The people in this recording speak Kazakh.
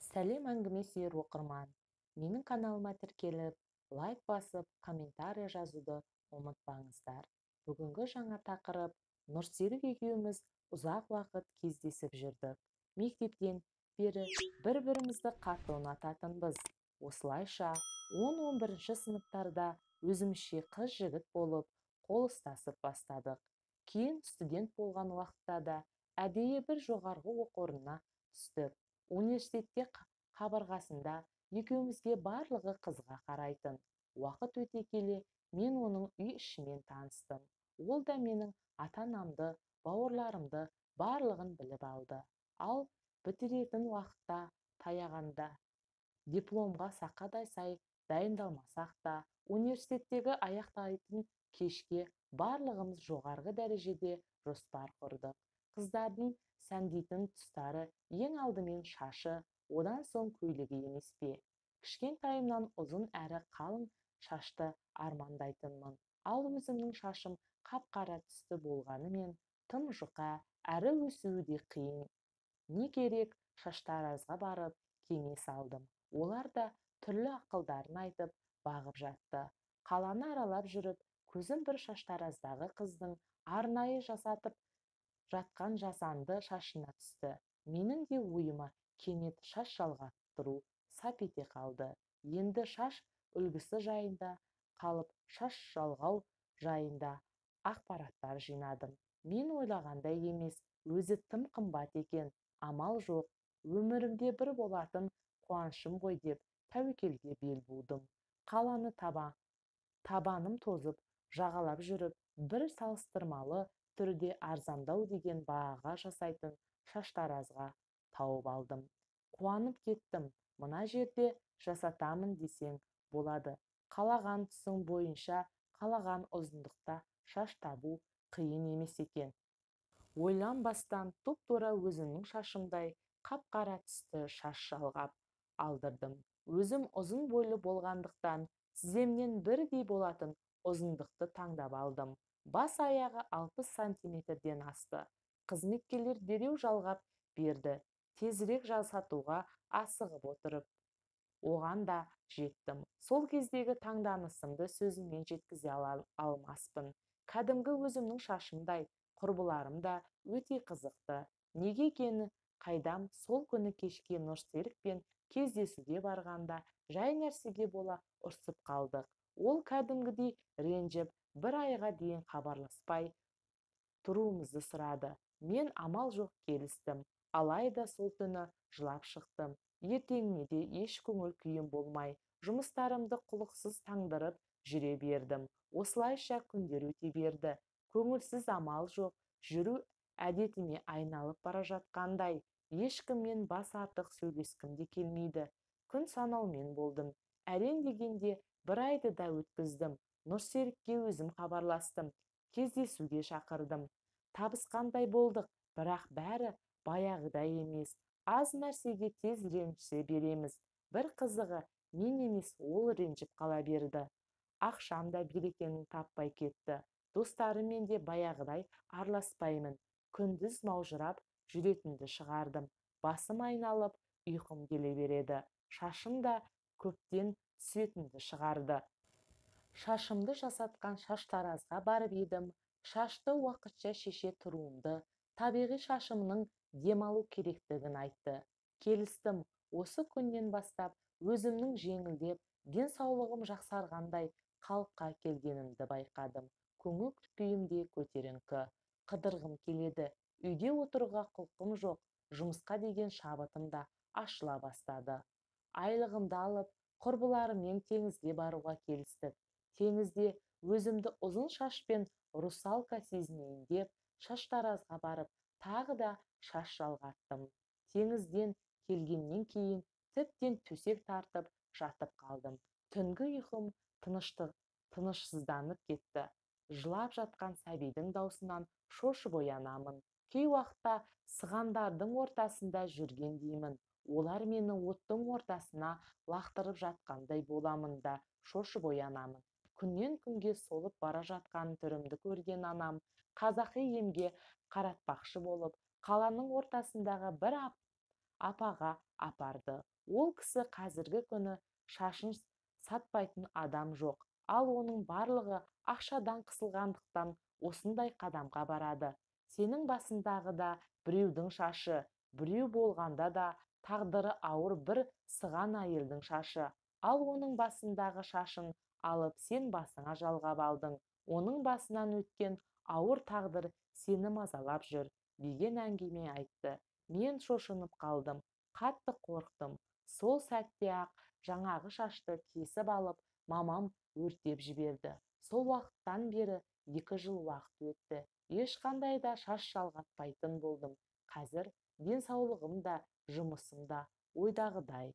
Сәлем әңгіме сүйер оқырман. Менің каналыма тіркеліп, лайк басып, комментарий жазуды ұмытпаңыздар. Бүгінгі жаңа тақырып Нұрсерік екеуміз ұзақ уақыт кездесіп жүрдік. Мектептен бері бір-бірімізді қатты ұнататынбыз. Осылайша 10-11 сыныптарда өзімізше қыз-жігіт болып, қол ұстасып бастадық. Кейін студент болған уақытта да әдейі бір жоғарғы оқу орнына түстік. Университетте қабырғасында екеумізге барлығы қызға қарайтын. Уақыт өте келе мен оның үй ішімен таныстым. Ол да менің ата-анамды, бауырларымды барлығын біліп алды. Ал бітіретін уақытта таяғанда дипломға сақадай сай дайындалмасақ та, университеттегі аяқтайтын кешке барлығымыз жоғарғы дәрежеде жоспар құрдық. Қыздардың сәндейтін тұстары ең алдымен шашы, одан соң көйлегі емес пе? Кішкентайымнан ұзын әрі қалың шашты армандайтынмын. Ал өзімнің шашым қап-қара түсті болғанымен тым жұқа әрі өсуі де қиын. Не керек, шаштаразға барып кеңес алдым. Олар да түрлі ақылдарын айтып бағып жатты. Қаланы аралап жүріп, көзім бір шаштараздағы қыздың арнайы жасатып жатқан жасанды шашына түсті. Менің де ойыма кенет шаш жалғастыру сап ете қалды. Енді шаш үлгісі жайында қалып, шаш жалғау жайында ақпараттар жинадым. Мен ойлағандай емес, өзі тым қымбат екен. Амал жоқ, өмірімде бір болатын қуанышым ғой деп тәуекелге бел будым. Қаланы табаным тозып, жағалап жүріп, бір салыстырмалы түрде арзандау деген бағаға жасайтын шаштаразға тауып алдым. Қуанып кеттім. Мына жерде жасатамын десең болады. Қалаған түсің бойынша, қалаған ұзындықта шаш табу қиын емес екен. Ойланбастан тұп-тура өзімнің шашымдай қап-қара түсті шаш жалғап алдырдым. Өзім ұзын бойлы болғандықтан тіземнен бірдей болатын ұзындықты таңдап алдым. Бас аяғы 60 сантиметрден асты. Қызметкерлер дереу жалғап берді. Тезірек жасатуға асығып отырып, оған да жеттім. Сол кездегі таңданысымды сөзіммен жеткізе алмаспын. Кәдімгі өзімнің шашымдай, құрбыларым да өте қызықты. Неге екені қайдам, сол күні кешке Нұрсерікпен кездесуге барғанда жай нәрсеге бола ұрсып қалдық. Ол кәдімгідей ренжіп, бір айға дейін хабарласпай тұруымызды сұрады. Мен амал жоқ келістім. Алайда сол түні жылап шықтым. Ертеңіне де еш көңіл күйім болмай, жұмыстарымды құлықсыз таңдырып жүре бердім. Осылайша күндер өте берді. Көңілсіз, амал жоқ, жүру әдетіме айналып бара жатқандай. Ешкіммен бас артық сөйлескім де келмейді. Күн санаумен болдым. Әрең дегенде бір айды да өткіздім. Нұрсерікке өзім хабарластым. Кездесуге шақырдым. Табысқандай болдық, бірақ бәрі баяғыдай емес. Аз нәрсеге тез ренжісе береміз. Бір қызығы, мен емес, ол ренжіп қала берді. Ақшам да берекенін таппай кетті. Достарыммен де баяғыдай араласпаймын. Күндіз маужырап жүретінді шығардым. Басым айналып, ұйқым келе береді. Шашым да көптен түсетінді шығарды. Шашымды жасатқан шаштаразға барып едім. Шашты уақытша шеше тұруымды, табиғи шашымның демалу керектігін айтты. Келістім. Осы күннен бастап өзімнің жеңілдеп, денсаулығым жақсарғандай қалыпқа келгенімді байқадым. Көңіл күйім де көтеріңкі. Қыдырғым келеді. Үйде отыруға құлқым жоқ. Жұмысқа деген шабытым да ашыла бастады. Айлығымды алып, құрбыларыммен теңізге баруға келістік. Теңізде өзімді ұзын шашпен русалка сезінейін деп, шаштаразға барып, тағы да шаш жалғаттым. Теңізден келгеннен кейін тіптен төсек тартып жатып қалдым. Түнгі ұйқым тынышсызданып кетті. Жылап жатқан сәбидің даусынан шошып оянамын. Кей уақытта сығандардың ортасында жүргендеймін. Олар мені оттың ортасына лақтырып жатқандай боламын да шошып оянамын. Күннен күнге солып бара жатқан түрімді көрген анам қазақи емге қаратпақшы болып, қаланың ортасындағы бір апаға апарды. Ол кісі қазіргі күні шашын сатпайтын адам жоқ, ал оның барлығы ақшадан қысылғандықтан осындай қадамға барады. Сенің басындағы да біреудің шашы, біреу болғанда да тағдыры ауыр бір сыған әйелдің шашы, ал оның басындағы шашын алып сен басыңа жалғап алдың. Оның басынан өткен ауыр тағдыр сені мазалап жүр, деген әңгіме айтты. Мен шошынып қалдым, қатты қорықтым. Сол сәтте-ақ жаңағы шашты кесіп алып, мамам өртеп жіберді. Сол уақыттан бері 2 жыл уақыт өтті. Ешқандай да шаш жалғатпайтын болдым. Қазір денсаулығым да, жұмысым да ойдағыдай.